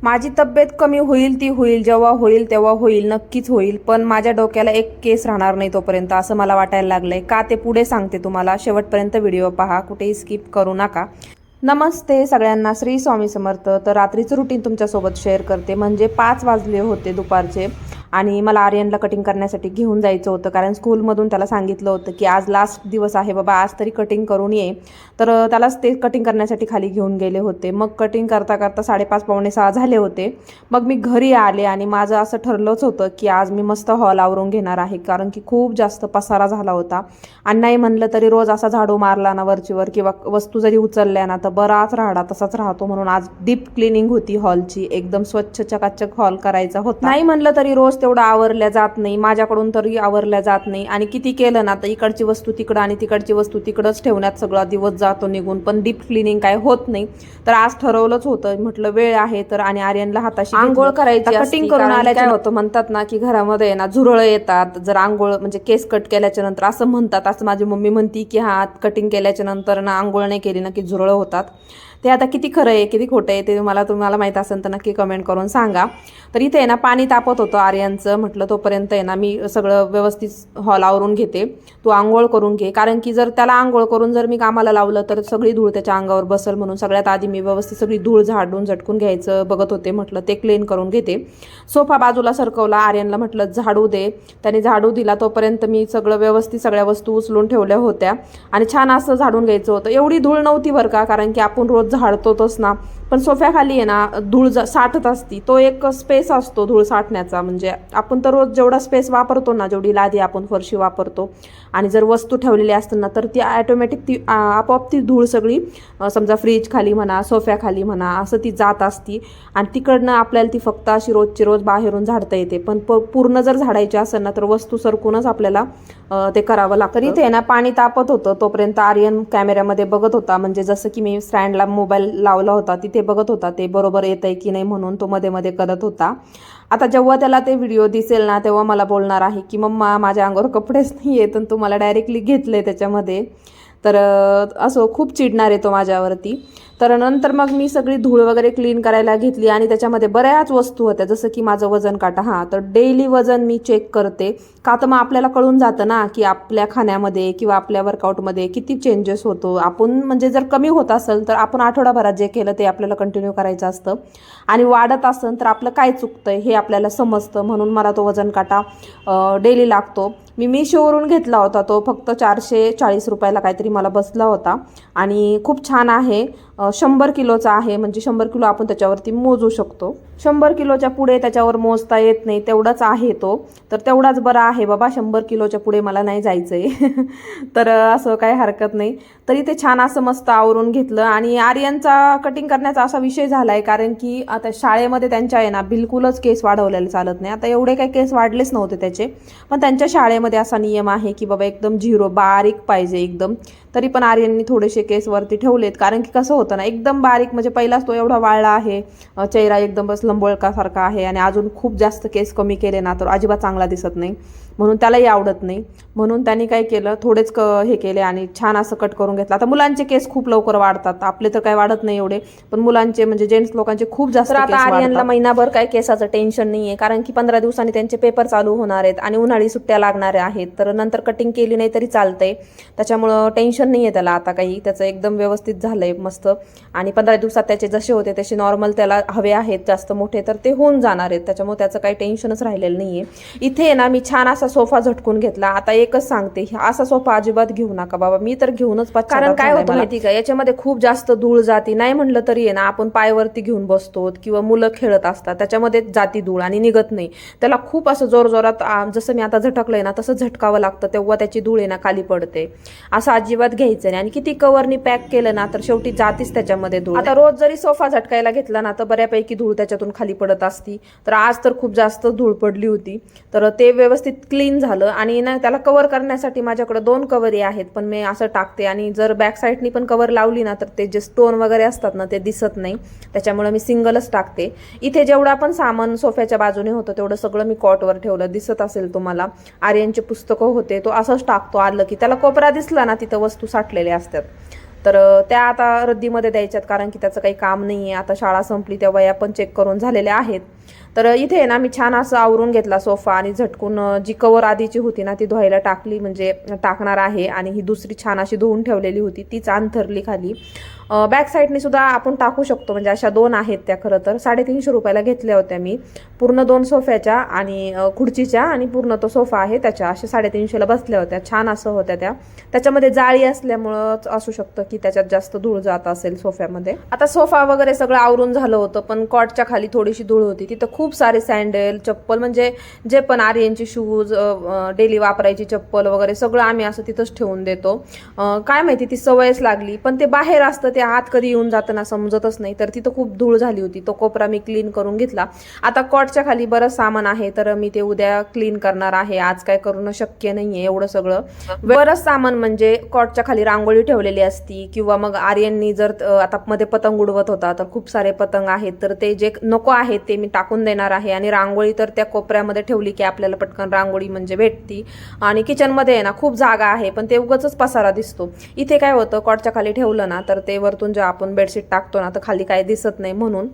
माझी तब्येत कमी होईल ती होईल, जेव्हा होईल तेव्हा होईल, नक्कीच होईल. पण माझ्या डोक्याला एक केस राहणार नाही तोपर्यंत, असं मला वाटायला लागलंय. का ते पुढे सांगते तुम्हाला. शेवटपर्यंत व्हिडिओ पहा, कुठेही स्किप करू नका. नमस्ते सगळ्यांना, श्री स्वामी समर्थ. तर रात्रीचं रुटीन तुमच्यासोबत शेअर करते. म्हणजे 5 वाजले होते दुपारचे आणि मला आर्यनला कटिंग करण्यासाठी घेऊन जायचं होतं, कारण स्कूलमधून त्याला सांगितलं होतं की आज लास्ट दिवस आहे बाबा, आज तरी कटिंग करून ये. तर त्यालाच ते कटिंग करण्यासाठी खाली घेऊन गेले होते. मग कटिंग करता करता 5:30 पावणे 6 झाले होते. मग मी घरी आले आणि माझं असं ठरलंच होतं की आज मी मस्त हॉल आवरून घेणार आहे, कारण की खूप जास्त पसारा झाला होता. आणि नाही म्हणलं तरी रोज असा झाडू मारला ना वरचीवर किंवा वस्तू जरी उचलल्या ना तर बराच राहडा तसाच राहतो. म्हणून आज डीप क्लिनिंग होती हॉलची, एकदम स्वच्छ चकाचक हॉल करायचा होता. नाही म्हणलं तरी रोज तेवढं आवरल्या जात नाही, माझ्याकडून तरी आवरल्या जात नाही. आणि किती केलं ना तर इकडची वस्तू तिकडं आणि तिकडची वस्तू तिकडंच ठेवण्यात सगळा दिवस जातो निघून. पण डीप क्लिनिंग काय होत नाही. तर आज ठरवलंच होतं, म्हटलं वेळ आहे तर. आणि आर्यनला हाताशी आंघोळ करायची, कटिंग करून आल्या काय होतं म्हणतात ना की घरामध्ये ना झुरळ येतात जर आंघोळ म्हणजे केस कट केल्याच्या नंतर, असं म्हणतात. असं माझी मम्मी म्हणती की हा कटिंग केल्याच्या नंतर ना आंघोळ नाही केली ना की झुरळ होतात. ते आता किती खरं आहे किती खोटं आहे ते तुम्हाला माहीत असेल तर नक्की कमेंट करून सांगा. तर इथे आहे ना पाणी तापत होतं आर्यनचं. म्हटलं तोपर्यंत आहे ना मी सगळं व्यवस्थित हॉल आवरून घेते, तू आंघोळ करून घे. कारण की जर त्याला आंघोळ करून जर मी कामाला लावलं तर सगळी धूळ त्याच्या अंगावर बसल. म्हणून सगळ्यात आधी मी व्यवस्थित सगळी धूळ झाडून झटकून घ्यायचं बघत होते. म्हटलं ते क्लीन करून घेते. सोफा बाजूला सरकवला, आर्यनला म्हटलं झाडू दे. त्याने झाडू दिला. तोपर्यंत मी सगळं व्यवस्थित सगळ्या वस्तू उचलून ठेवल्या होत्या आणि छान असं झाडून घ्यायचं होतं. एवढी धूळ नव्हती बरं का, कारण की आपण रोज झाडतोच ना. पण सोफ्याखाली आहे ना धूळ साठत असती, तो एक स्पेस असतो धूळ साठण्याचा. म्हणजे आपण तर रोज जेवढा स्पेस वापरतो ना, जेवढी लादी आपण फरशी वापरतो आणि जर वस्तू ठेवलेली असतील ना तर ती ऑटोमॅटिक ती आपोआप ती धूळ सगळी समजा फ्रीज खाली म्हणा, सोफ्याखाली म्हणा, असं ती जात असती. आणि तिकडनं आपल्याला ती फक्त अशी रोजची रोज बाहेरून झाडता येते. पण पूर्ण जर झाडायची असेल ना तर वस्तू सरकूनच आपल्याला ते करावं लागतं. इथे ना पाणी तापत होतं. तोपर्यंत आर्यन कॅमेऱ्यामध्ये बघत होता, म्हणजे जसं की मी स्टँडला मोबाईल लावला होता तिथे बघत होता ते बरोबर येत आहे की नाही म्हणून तो मध्ये मध्ये करत होता. आता जेव्हा त्याला ते व्हिडिओ दिसेल ना तेव्हा मला बोलणार आहे की मम्मा माझ्या अंगावर कपडेच नाही येत आणि तू मला डायरेक्टली घेतले त्याच्यामध्ये. तर असं खूप चिडणार आहे तो माझ्यावरती. तर नंतर मग मी सगळी धूळ वगैरे क्लीन करायला घेतली आणि त्याच्यामध्ये बऱ्याच वस्तू होत्या, जसं की माझं वजन काटा. हां, तर डेली वजन मी चेक करते, का तर मग आपल्याला कळून जातं ना की आपल्या खाण्यामध्ये किंवा आपल्या वर्कआउटमध्ये किती चेंजेस होतो. आपण म्हणजे जर कमी होत असेल तर आपण आठवडाभरात जे केलं ते आपल्याला कंटिन्यू करायचं असतं, आणि वाढत असेल तर आपलं काय चुकतंय हे आपल्याला समजतं. म्हणून मला तो वजन काटा डेली लागतो. मी मीशोवरून घेतला होता, तो फक्त 440 रुपयाला काहीतरी मला बसला होता आणि खूप छान आहे. 100 किलोचा आहे, म्हणजे 100 किलो आपण त्याच्यावरती मोजू शकतो. 100 किलोच्या पुढे त्याच्यावर मोजता येत नाही, तेवढाच आहे तो. तर तेवढाच बरा आहे बाबा, 100 किलोच्या पुढे मला नाही जायचं आहे. तर असं काही हरकत नाही. तरी ते छान असं मस्त आवरून घेतलं. आणि आर्यनचा कटिंग करण्याचा असा विषय झाला आहे, कारण की आता शाळेमध्ये त्यांच्या आहे ना बिलकुलच केस वाढवलेले चालत नाही. आता एवढे काही केस वाढलेच नव्हते त्याचे, पण त्यांच्या शाळेमध्ये असा नियम आहे की बाबा एकदम झिरो बारीक पाहिजे एकदम. तरी पण आर्यननी थोडेसे केस वरती ठेवलेत, कारण की कसं होतं ना एकदम बारीक म्हणजे पहिलाच तो एवढा वाळला आहे, चेहरा एकदम बस लंबोळकासारखा आहे आणि अजून खूप जास्त केस कमी केले ना तर अजिबात चांगला दिसत नाही, म्हणून त्यालाही आवडत नाही. म्हणून त्यांनी काय केलं, थोडेच हे केले आणि छान असं कट करून घेतलं. आता मुलांचे केस खूप लवकर वाढतात, आपले तर काय वाढत नाही एवढे, पण मुलांचे म्हणजे जेंट्स लोकांचे खूप जास्त. आता आर्यनला महिनाभर काय केसाचं टेन्शन नाही आहे, कारण की 15 दिवसांनी त्यांचे पेपर चालू होणार आहेत आणि उन्हाळी सुट्ट्या लागणाऱ्या आहेत. तर नंतर कटिंग केली नाही तरी चालतंय, त्याच्यामुळं टेन्शन नाही आहे त्याला आता काही. त्याचं एकदम व्यवस्थित झालंय मस्त. आणि 15 दिवसात त्याचे जसे होते तसे नॉर्मल त्याला हवे आहेत जास्त मोठे तर ते होऊन जाणार आहेत, त्याच्यामुळे त्याचं काही टेन्शनच राहिलेलं नाही आहे. इथे ना मी छान असा सोफा झटकून घेतला. आता एकच सांगते, असा सोफा अजिबात घेऊ नका बाबा, मी तर घेऊनच पाच. कारण काय होतं माहिती का, याच्यामध्ये खूप जास्त धूळ जाती. नाही म्हणलं तरी आहे ना आपण पायवरती घेऊन बसतो किंवा मुलं खेळत असतात त्याच्यामध्ये जाती धूळ आणि निघत नाही. त्याला खूप असं जोरजोरात जसं मी आता झटकलंय ना तसं झटकावं लागतं, तेव्हा त्याची धूळ आहे ना खाली पडते. असं अजिबात घ्यायचं नाही. आणि किती कवरनी पॅक केलं ना तर शेवटी जातीच त्याच्यामध्ये धूळ. आता रोज जरी सोफा झटकायला घेतला ना तर बऱ्यापैकी धूळ त्याच्यातून खाली पडत असती. तर आज तर खूप जास्त धूळ पडली होती, तर ते व्यवस्थित क्लीन झालं. आणि ना त्याला कव्हर करण्यासाठी माझ्याकडे 2 कव्हरी आहेत, पण मी असं टाकते. आणि जर बॅक साईडनी पण कव्हर लावली ना तर ते जे स्टोन वगैरे असतात ना ते दिसत नाही, त्याच्यामुळे मी सिंगलच टाकते. इथे जेवढं आपण सामान सोफ्याच्या बाजूने होतं तेवढं सगळं मी कॉटवर ठेवलं, दिसत असेल तुम्हाला. आर्यनचे पुस्तकं होते, तो असंच टाकतो. आलं की त्याला कोपरा दिसला ना तिथं वस्तू साठलेल्या असतात. तर त्या आता रद्दीमध्ये द्यायच्यात, कारण की त्याचं काही काम नाही आहे. आता शाळा संपली, त्या वया पण चेक करून झालेल्या आहेत. तर इथे आहे ना मी छान असं आवरून घेतला सोफा आणि झटकून जी कवर आधीची होती ना ती धुवायला टाकली, म्हणजे टाकणार आहे. आणि ही दुसरी छान अशी धुवून ठेवलेली होती तीच अंथरली खाली. बॅक साईडनी सुद्धा आपण टाकू शकतो, म्हणजे अशा 2 आहेत त्या. खरं तर 350 रुपयाला घेतल्या होत्या मी, पूर्ण 2 सोफ्याच्या आणि खुर्चीच्या, आणि पूर्ण तो सोफा आहे त्याच्या. अशा 350ला बसल्या होत्या, छान असं होत्या त्या. त्याच्यामध्ये जाळी असल्यामुळं असू शकतं की त्याच्यात जास्त धूळ जात असेल सोफ्यामध्ये. आता सोफा वगैरे सगळं आवरून झालं होतं, पण कॉटच्या खाली थोडीशी धूळ होती. तिथं खूप सारे सँडल, चप्पल, म्हणजे जे पण आर्यनची शूज, डेली वापरायची चप्पल वगैरे सगळं आम्ही असं तिथंच ठेवून देतो. काय माहिती ती सवयच लागली, पण ते बाहेर असतं, ते आत कधी येऊन जातं ना समजतच नाही. तर तिथं खूप धूळ झाली होती. तो कोपरा मी क्लीन करून घेतला. आता कॉटच्या खाली बरंच सामान आहे, तर मी ते उद्या क्लीन करणार आहे. आज काय करणं शक्य नाहीये एवढं सगळं. बरंच सामान म्हणजे कॉटच्या खाली रांगोळी ठेवलेली असती, किंवा मग आर्यननी जर आता मध्ये पतंग उडवत होता तर खूप सारे पतंग आहेत, तर ते जे नको आहेत ते मी टाकून देणार आहे. आणि रांगोळी तर त्या कोपऱ्यामध्ये ठेवली की आपल्याला पटकन रांगोळी म्हणजे भेटती. आणि किचनमध्ये आहे ना खूप जागा आहे, पण ते उगाचच पसारा दिसतो. इथे काय होतं, कॉटच्या खाली ठेवलं ना तर ते वरतून जे आपण बेडशीट टाकतो ना तर खाली काही दिसत नाही म्हणून.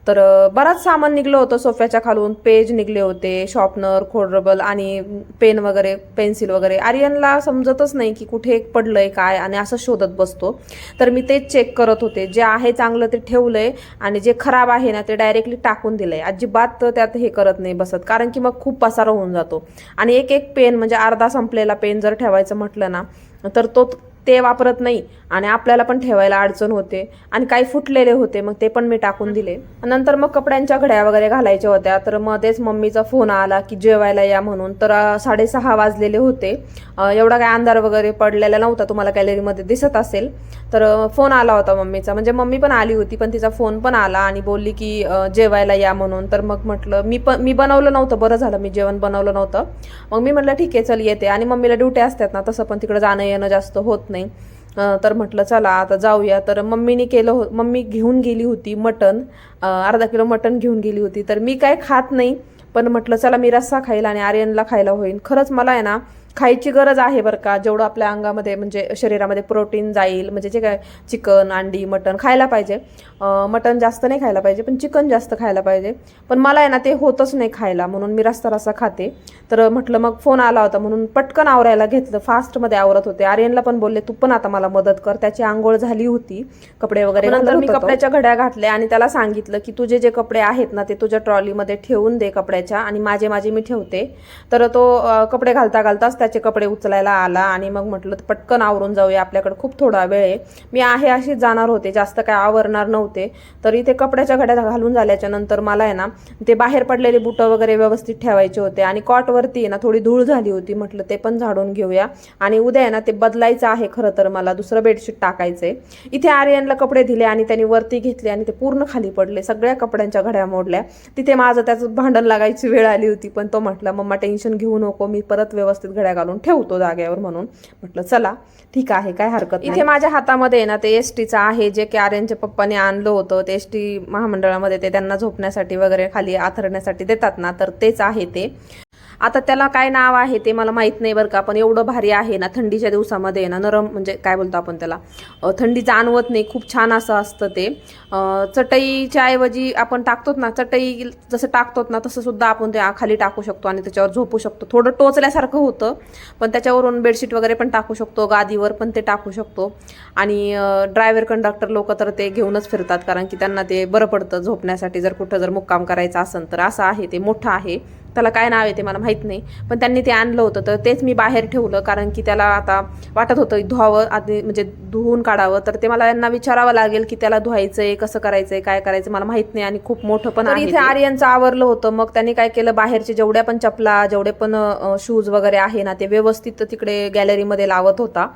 तर बराच सामान निघलं होतं सोफ्याच्या खालून. पेज निघले होते, शॉर्पनर, खोडरबल आणि पेन वगैरे, पेन्सिल वगैरे. आर्यनला समजतच नाही की कुठे पडलंय काय, आणि असं शोधत बसतो. तर मी तेच चेक करत होते. जे आहे चांगलं ते ठेवलंय, आणि जे खराब आहे ना ते डायरेक्टली टाकून दिलंय. अजिबात त्यात हे करत नाही बसत, कारण की मग खूप पसारा होऊन जातो. आणि एक एक पेन, म्हणजे अर्धा संपलेला पेन जर ठेवायचं म्हटलं ना तर ते वापरत नाही, आणि आपल्याला पण ठेवायला अडचण होते. आणि काही फुटलेले होते, मग ते पण मी टाकून दिले. नंतर मग कपड्यांच्या घड्या वगैरे घालायच्या होत्या, तर मध्येच मम्मीचा फोन आला की जेवायला या म्हणून. तर 6:30 वाजलेले होते. एवढा काय अंधार वगैरे पडलेला नव्हता, तुम्हाला गॅलरीमध्ये दिसत असेल. तर फोन आला होता मम्मीचा, म्हणजे मम्मी पण आली होती पण तिचा फोन पण आला, आणि बोलली की जेवायला या म्हणून. तर मग म्हटलं मी बनवलं नव्हतं, बरं झालं मी जेवण बनवलं नव्हतं. मग मी म्हटलं ठीक आहे चल येते. आणि मम्मीला ड्युटी असतात ना, तसं पण तिकडे जाणं येणं जास्त होत नाही. तर म्हटलं चला आता जाऊया. तर मम्मीने मम्मी घेऊन गेली होती मटण, अर्धा किलो मटण घेऊन गेली होती. तर मी काय खात नाही, पण म्हटलं चला मी रस्सा खाईल आणि आर्यनला खायला होईल. खरंच मला आहे ना खायची गरज आहे बरं का, जेवढं आपल्या अंगामध्ये म्हणजे शरीरामध्ये प्रोटीन जाईल, म्हणजे जे काय चिकन, अंडी, मटण खायला पाहिजे. मटण जास्त नाही खायला पाहिजे, पण चिकन जास्त खायला पाहिजे. पण मला आहे ना ते होतच नाही खायला, म्हणून मी रस्सा खाते. तर म्हटलं मग फोन आला होता म्हणून पटकन आवरायला घेतलं, फास्टमध्ये आवरत होते. आर्यनला पण बोलले तू पण आता मला मदत कर. त्याची आंघोळ झाली होती, कपडे वगैरे. नंतर मी कपड्याच्या घड्या घातल्या आणि त्याला सांगितलं की तुझे जे कपडे आहेत ना ते तुझ्या ट्रॉलीमध्ये ठेवून दे कपड्याच्या, आणि माझे मी ठेवते. तर तो कपडे घालता घालताच त्याचे कपडे उचलायला आला, आणि मग म्हटलं पटकन आवरून जाऊया, आपल्याकडे खूप थोडा वेळ आहे. मी अशीच जाणार होते, जास्त काय आवरणार नव्हते. तर इथे कपड्याच्या घड्या घालून झाल्याच्या नंतर मला आहे ना ते बाहेर पडलेले बुटं वगैरे व्यवस्थित ठेवायचे होते. आणि कॉटवरती आहे ना थोडी धूळ झाली होती, म्हटलं ते पण झाडून घेऊया. आणि उद्या आहे ना ते बदलायचं आहे, खरं तर मला दुसरं बेडशीट टाकायचंय. इथे आर्यनला कपडे दिले आणि त्यांनी वरती घेतले, आणि ते पूर्ण खाली पडले, सगळ्या कपड्यांच्या घड्या मोडल्या. तिथे माझं त्याचं भांडण लागायची वेळ आली होती, पण तो म्हटला मम्मा टेन्शन घेऊ नको, मी परत व्यवस्थित घड्या घालून ठेवतो जागेवर. म्हणून म्हटलं चला ठीक आहे, काय हरकत नाही. इथे माझ्या हातामध्ये ना ते एसटीचं आहे, जे की आर्यनच्या पप्पाने आणलं होतं. ते एसटी महामंडळामध्ये ते त्यांना झोपण्यासाठी वगैरे खाली आथरण्यासाठी देतात ना, तर तेच आहे ते. आता त्याला काय नाव आहे ते मला माहित नाही बरं का, पण एवढं भारी आहे ना, थंडीच्या दिवसामध्ये ना नरम, म्हणजे काय बोलतो आपण त्याला, थंडी जाणवत नाही, खूप छान असं असतं ते. चटईच्या ऐवजी आपण टाकतो ना, चटई जसं टाकतो ना तसं सुद्धा आपण ते खाली टाकू शकतो आणि त्याच्यावर झोपू शकतो. थोडं टोचल्यासारखं होतं, पण त्याच्यावरून बेडशीट वगैरे पण टाकू शकतो, गादीवर पण ते टाकू शकतो. आणि ड्रायव्हर कंडक्टर लोक तर ते घेऊनच फिरतात, कारण की त्यांना ते बरं पडतं झोपण्यासाठी, जर कुठं जर मुक्काम करायचा असेल तर. असं आहे ते, मोठं आहे. त्याला काय नाव आहे ते मला माहीत नाही, पण त्यांनी ते आणलं होतं, तर तेच मी बाहेर ठेवलं, कारण की त्याला आता वाटत होतं धुवावं आधी, म्हणजे धुवून काढावं. तर ते मला यांना विचारावं लागेल की त्याला धुवायचंय, कसं करायचंय, काय करायचं मला माहित नाही, आणि खूप मोठं पण आहे. इथे आर्यनचं आवरलं होतं, मग त्यांनी काय केलं, बाहेरचे जेवढ्या पण चपला, जेवढे पण शूज वगैरे आहे ना ते व्यवस्थित तिकडे गॅलरीमध्ये लावत होता.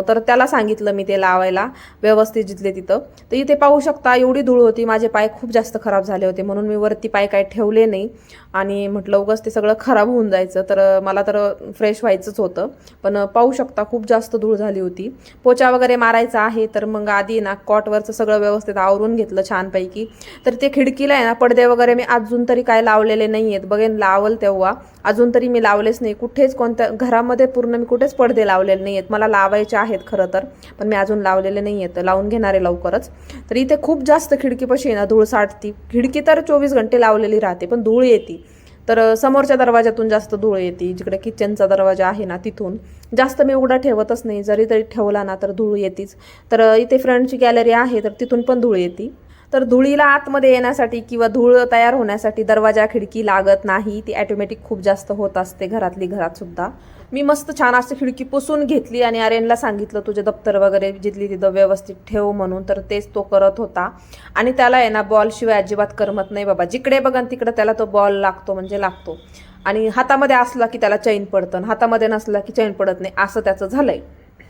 तर त्याला सांगितलं मी ते लावायला व्यवस्थित जिथले तिथं. तर इथे पाहू शकता एवढी धूळ होती, माझे पाय खूप जास्त खराब झाले होते, म्हणून मी वरती पाय काय ठेवले नाही. आणि म्हटलं म्हटलं उगाच ते सगळं खराब होऊन जायचं, तर मला तर फ्रेश व्हायचंच होतं. पण पाहू शकता खूप जास्त धूळ झाली होती. पोचा वगैरे मारायचा आहे, तर मग आधी ना कॉटवरचं सगळं व्यवस्थित आवरून घेतलं छानपैकी. तर ते खिडकीला आहे ना पडदे वगैरे मी अजून तरी काय लावलेले नाही आहेत, बघेन लावल तेव्हा. अजून तरी मी लावलेच नाही कुठेच, कोणत्या घरामध्ये पूर्ण मी कुठेच पडदे लावलेले नाही आहेत. मला लावायचे आहेत खरं तर, पण मी अजून लावलेले नाही आहेत, लावून घेणार आहे लवकरच. तर इथे खूप जास्त खिडकीपाशी ना धूळ साठती. खिडकी तर 24 घंटे लावलेली राहते, पण धूळ येते. तर समोरच्या दरवाजातून जास्त धूळ येते, जिकडे किचनचा दरवाजा आहे ना तिथून. जास्त मी उघडा ठेवतच नाही, जरी तरी ठेवला ना तर धूळ येतीच. तर इथे फ्रंटची गॅलरी आहे, तर तिथून पण धूळ येते. तर धुळीला आतमध्ये येण्यासाठी किंवा धूळ तयार होण्यासाठी दरवाजा खिडकी लागत नाही, ती ॲटोमॅटिक खूप जास्त होत असते घरात सुद्धा. मी मस्त छान अशी खिडकी पुसून घेतली आणि आर्यनला सांगितलं तुझे दप्तर वगैरे जिथली तिथं व्यवस्थित ठेव म्हणून, तर तेच तो करत होता. आणि त्याला आहे ना बॉलशिवाय अजिबात करमत नाही बाबा, जिकडे बघा तिकडे त्याला तो बॉल लागतो म्हणजे लागतो. आणि हातामध्ये असला की त्याला चैन पडतं, हातामध्ये नसला की चैन पडत नाही, असं त्याचं झालंय.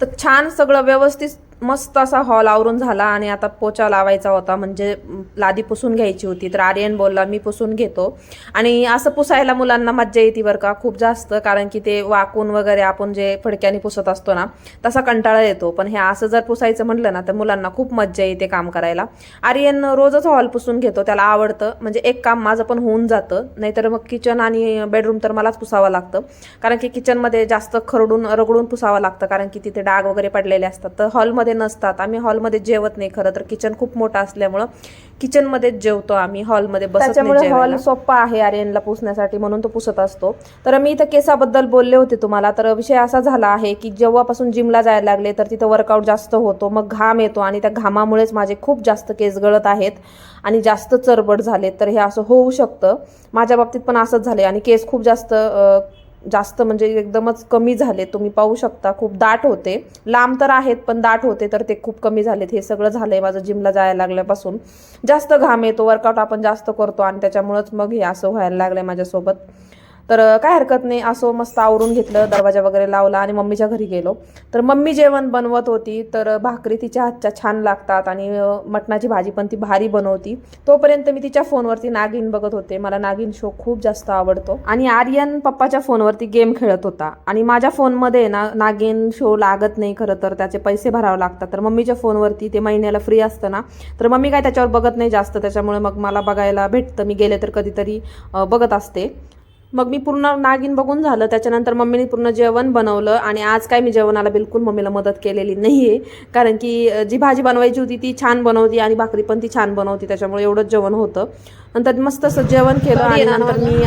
तर छान सगळं व्यवस्थित मस्त असा हॉल आवरून झाला आणि आता पोचा लावायचा होता, म्हणजे लादी पुसून घ्यायची होती. तर आर्यन बोलला मी पुसून घेतो. आणि असं पुसायला मुलांना मज्जा येते बरं का खूप जास्त, कारण की ते वाकून वगैरे आपण जे फडक्याने पुसत असतो ना तसा कंटाळा येतो. पण हे असं जर पुसायचं म्हटलं ना तर मुलांना खूप मज्जा येते काम करायला. आर्यन रोजच हॉल पुसून घेतो, त्याला आवडतं. म्हणजे एक काम माझं पण होऊन जातं, नाहीतर मग किचन आणि बेडरूम तर मलाच पुसावं लागतं, कारण की किचनमध्ये जास्त खरडून रगडून पुसावं लागतं, कारण की तिथे डाग वगैरे पडलेले असतात. तर हॉलमध्ये नसतात. आम्ही हॉलमध्ये जेवत नाही खरं तर, किचन खूप मोठा असल्यामुळं किचनमध्येच जेवतो आम्ही, हॉलमध्ये बसत नाही. त्याच्यामुळे हॉल सोपा आहे आर्यनला पुसण्यासाठी, म्हणून तो पुसत असतो. तर मी इथं केसाबद्दल बोलले होते तुम्हाला. तर विषय असा झाला आहे की जेव्हापासून जिमला जायला लागले तर तिथं वर्कआउट जास्त होतो, मग घाम येतो आणि त्या घामामुळेच माझे खूप जास्त केस गळत आहेत आणि जास्त चरबट झाले. तर हे असं होऊ शकतं, माझ्या बाबतीत पण असंच झाले. आणि केस खूप जास्त म्हणजे एकदमच कमी झाले, तुम्ही पाहू शकता. खूप दाट होते, लांब तर आहेत पण दाट होते, तर ते खूप कमी झालेत. हे सगळं झालंय माझं जिमला जायला लागल्यापासून. जास्त घाम येतो, वर्कआउट आपण जास्त करतो आणि त्याच्यामुळेच मग हे असं व्हायला लागलंय माझ्यासोबत. तर काय हरकत नाही, असं मस्त आवरून घेतलं, दरवाजा वगैरे लावला आणि मम्मीच्या घरी गेलो. तर मम्मी जेवण बनवत होती, तर भाकरी तिच्या हातच्या छान लागतात आणि मटणाची भाजी पण ती भारी बनवती. तोपर्यंत मी तिच्या फोनवरती नागिन बघत होते, मला नागिन शो खूप जास्त आवडतो. आणि आर्यन पप्पाच्या फोनवरती गेम खेळत होता आणि माझ्या फोनमध्ये ना नागिन शो लागत नाही खरं तर, त्याचे पैसे भरावे लागतात. तर मम्मीच्या फोनवरती ते महिन्याला फ्री असतं ना, तर मम्मी काय त्याच्यावर बघत नाही जास्त, त्याच्यामुळे मग मला बघायला भेटतं. मी गेले तर कधीतरी बघत असते. मग मी पूर्ण नागिन बघून झालं, त्याच्यानंतर मम्मीने पूर्ण जेवण बनवलं. आणि आज काय मी जेवणाला बिलकुल मम्मीला मदत केलेली नाही आहे, कारण की जी भाजी बनवायची होती ती छान बनवती आणि भाकरी पण ती छान बनवती, त्याच्यामुळे एवढंच जेवण होतं. नंतर मस्त असं जेवण केलं आणि नंतर मी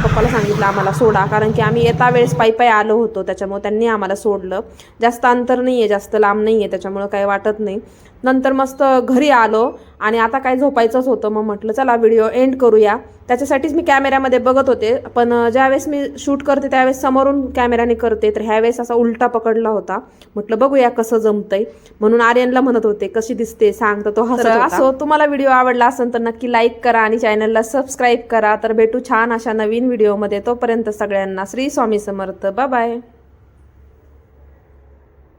पप्पाला सांगितलं आम्हाला सोडा, कारण की आम्ही येता वेळेस पायी आलो होतो, त्याच्यामुळे त्यांनी आम्हाला सोडलं. जास्त अंतर नाही आहे, जास्त लांब नाही आहे, त्याच्यामुळे काही वाटत नाही. नंतर मस्त घरी आलो आणि आता काय झोपायचंच होतं, मग म्हटलं चला व्हिडिओ एंड करूया. त्याच्यासाठीच मी कॅमेऱ्यामध्ये बघत होते, पण ज्यावेळेस मी शूट करते त्यावेळेस समोरून कॅमेऱ्याने करते, तर ह्यावेळेस असा उलटा पकडला होता. म्हटलं बघूया कसं जमतंय, म्हणून आर्यनला म्हणत होते कशी दिसते सांग, तर तो हसत होता. असो तुम्हाला व्हिडिओ आवडला असेल तर नक्की लाईक करा आणि चॅनलला सबस्क्राईब करा. तर भेटू छान अशा नवीन व्हिडिओमध्ये, तोपर्यंत सगळ्यांना श्री स्वामी समर्थ, बाय बाय.